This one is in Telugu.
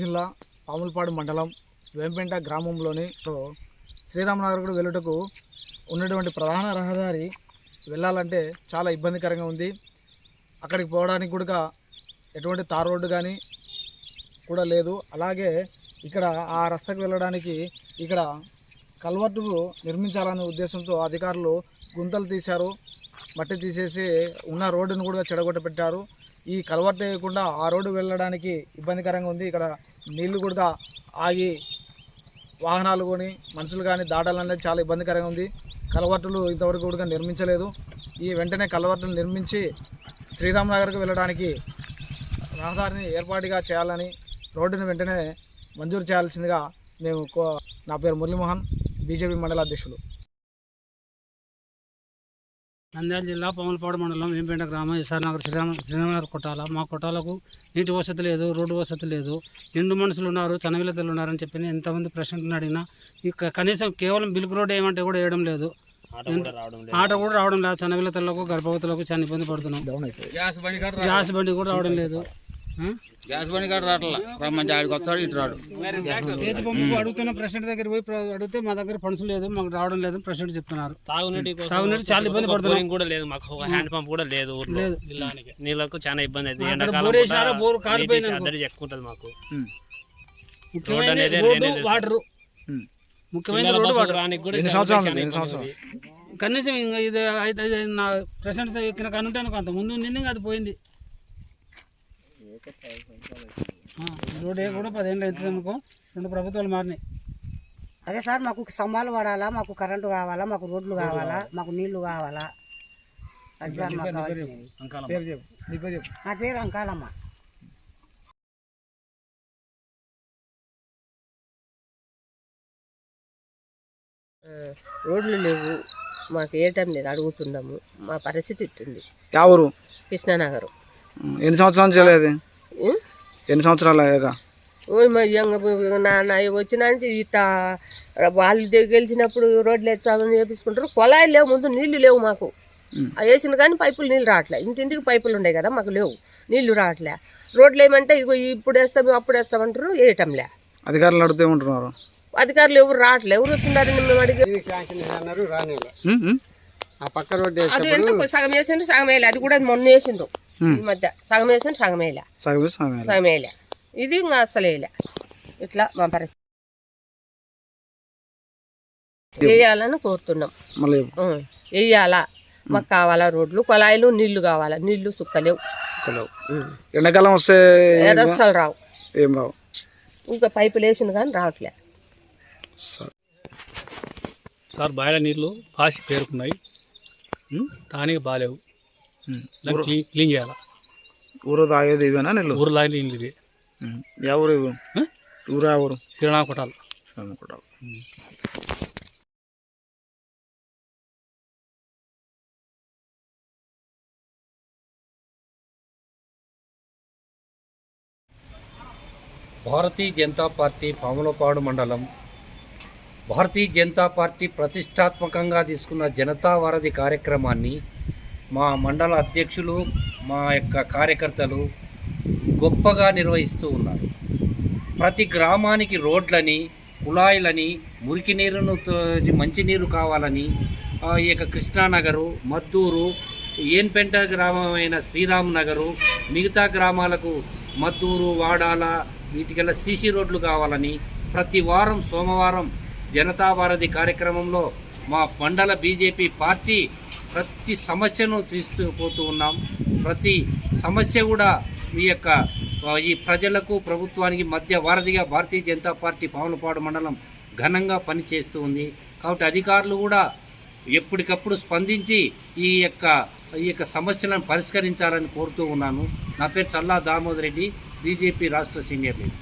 జిల్లా పాములపాడు మండలం వేంపేట గ్రామంలోని శ్రీరామనగర్ వెళ్ళుటకు ఉన్నటువంటి ప్రధాన రహదారి వెళ్ళాలంటే చాలా ఇబ్బందికరంగా ఉంది. అక్కడికి పోవడానికి కూడా ఎటువంటి తార్ రోడ్డు కానీ కూడా లేదు. అలాగే ఇక్కడ ఆ రస్తకు వెళ్ళడానికి ఇక్కడ కల్వర్టు నిర్మించాలనే ఉద్దేశంతో అధికారులు గుంతలు తీశారు, మట్టి తీసేసి ఉన్న రోడ్డును కూడా చెడగొట్టబెట్టారు. ఈ కల్వర్ట్ వేయకుండా ఆ రోడ్డు వెళ్ళడానికి ఇబ్బందికరంగా ఉంది. ఇక్కడ నీళ్లు కూడా ఆగి వాహనాలు కానీ మనుషులు కానీ దాటాలనేది చాలా ఇబ్బందికరంగా ఉంది. కల్వర్టులు ఇంతవరకు కూడా నిర్మించలేదు. ఈ వెంటనే కల్వర్టులు నిర్మించి శ్రీరామనగర్కు వెళ్ళడానికి రహదారిని ఏర్పాటుగా చేయాలని, రోడ్డును వెంటనే మంజూరు చేయాల్సిందిగా మేము నా పేరు మురళీమోహన్, బీజేపీ మండల అధ్యక్షులు. నంద్యాల జిల్లా పాములపాడు మండలం వేంపేట గ్రామం ఎస్ఆర్ నగర్ శ్రీరామనగర్ కొట్టాల. మా కొట్టాలకు నీటి వసతి లేదు, రోడ్డు వసతి లేదు. నిండు మనుషులు ఉన్నారు, చనవిలతలు ఉన్నారని చెప్పి ఎంతమంది ప్రశ్నలు అడిగినా ఇక కనీసం కేవలం బిల్క్ రోడ్ ఏమంటే కూడా వేయడం లేదు. ఆట కూడా రావడం లేదు. చనవిలతలకు గర్భవతులకు చాలా ఇబ్బంది పడుతున్నాం. గ్యాస్ బండి కూడా రావడం లేదు. గ్యాస్ బండి కాడ రావట్లా, వస్తాడు ఇటు రాడు. చేతి పంపు అడుగుతున్న ప్రెసిడెంట్ దగ్గర పోయి అడిగితే మా దగ్గర ఫండ్స్ లేదు, మాకు రావడం లేదు ప్రెసిడెంట్ చెప్తున్నారు. తాగునీటి చాలా ఇబ్బంది పడుతున్నాం. కూడా లేదు, మాకు హ్యాండ్ పంప్ కూడా లేదు. నీళ్ళకు చాలా ఇబ్బంది అవుతుంది. బోర్ కాలిపోయింది, ఎక్కువ ఉంటుంది మాకు. ముఖ్యమైన వాటర్, ముఖ్యమైన రోడ్డు వాటర్ కనీసం ఇంకా ఇది నా ప్రెసిడెంట్ ఎక్కిన కనుంటాను అంత ముందు నిన్న అది పోయింది. రోడ్ కూడా 10 ఏళ్ళు అవుతుంది అనుకో, 2 ప్రభుత్వాలు మారినాయి. అదే సార్, మాకు స్తంభాలు పడాలా, మాకు కరెంటు కావాలా, మాకు రోడ్లు కావాలా, మాకు నీళ్లు కావాలా. అది సార్ మాకు నా పేరు అంకాలమ్మ. రోడ్లు లేవు, మాకు ఏ టైం లేదు, అడుగుతున్నాము. మా పరిస్థితి ఇట్టుంది. ఎవరు? కృష్ణానగర్. ఎన్ని సంవత్సరాలు చేయలేదు? ఎన్ని సంవత్సరాలు అయ్యాక వచ్చిన ఇట్లా వాళ్ళు గెలిచినప్పుడు రోడ్లు ఎత్తాలని చేపించుకుంటారు. కొలాయిలు లేవు, ముందు నీళ్లు లేవు మాకు. వేసిన కానీ పైపులు నీళ్ళు రావట్లే. ఇంటింటికి పైపులు ఉన్నాయి కదా, మాకు లేవు, నీళ్లు రావట్లే. రోడ్లు ఏమంటే ఇగో ఇప్పుడు వేస్తాం అప్పుడు వేస్తామంటారు, వేయటంలే. అధికారులు అడుగుతూ ఉంటున్నారు. అధికారులు ఎవరు రావట్లే. ఎవరు వస్తున్నారని మేము అడిగి అది ఎంత సగం వేసిండ్రు, సగం వేయలే. అది కూడా మొన్న వేసిండ్రు, ఈ మధ్య సగం వేసిండ్రు, సగం వేయలే. ఇది ఇంకా అస్సలు వేయలే. ఇట్లా మా పరిస్థితి వేయాలని కోరుతున్నాం. వేయాలా, మాకు కావాలా రోడ్లు, కొలాయిలు, నీళ్లు కావాలా. నీళ్లు సుక్కలేవు, ఎండాకాలం వస్తే అస్సలు రావు. ఏం రావు. ఇంకా పైపులు వేసింది కానీ రావట్లే. సార్ బాయిల నీళ్ళు పాసి పేరుకున్నాయి, తానికి బాగాలేవు. క్లీన్ చేయాలా. ఊరు తాగేది ఇవేనా? నీళ్ళు ఊరు తాగే నీళ్ళు ఇవి. ఎవరు ఊరా? ఊరు శ్రీరామ కొట్టాలి. భారతీయ జనతా పార్టీ పాములపాడు మండలం భారతీయ జనతా పార్టీ ప్రతిష్టాత్మకంగా తీసుకున్న జనతా వారధి కార్యక్రమాన్ని మా మండల అధ్యక్షులు, మా యొక్క కార్యకర్తలు గొప్పగా నిర్వహిస్తూ ఉన్నారు. ప్రతి గ్రామానికి రోడ్లని, కుళాయిలని, మురికి నీరును, మంచినీరు కావాలని ఈ యొక్క కృష్ణానగరు, మద్దూరు, ఏన్పెంట గ్రామమైన శ్రీరామనగరు, మిగతా గ్రామాలకు మద్దూరు, వాడాల, వీటికల్లా సీసీ రోడ్లు కావాలని ప్రతి వారం సోమవారం జనతా వారధి కార్యక్రమంలో మా మండల బీజేపీ పార్టీ ప్రతి సమస్యను తీసుకుపోతూ ఉన్నాం. ప్రతి సమస్య కూడా ఈ ప్రజలకు, ప్రభుత్వానికి మధ్య వారధిగా భారతీయ జనతా పార్టీ పాములపాడు మండలం ఘనంగా పనిచేస్తూ ఉంది. కాబట్టి అధికారులు కూడా ఎప్పటికప్పుడు స్పందించి ఈ యొక్క సమస్యలను పరిష్కరించాలని కోరుతూ ఉన్నాను. నా పేరు చల్లా దామోదర్ రెడ్డి, బీజేపీ రాష్ట్ర సీనియర్ లీడర్.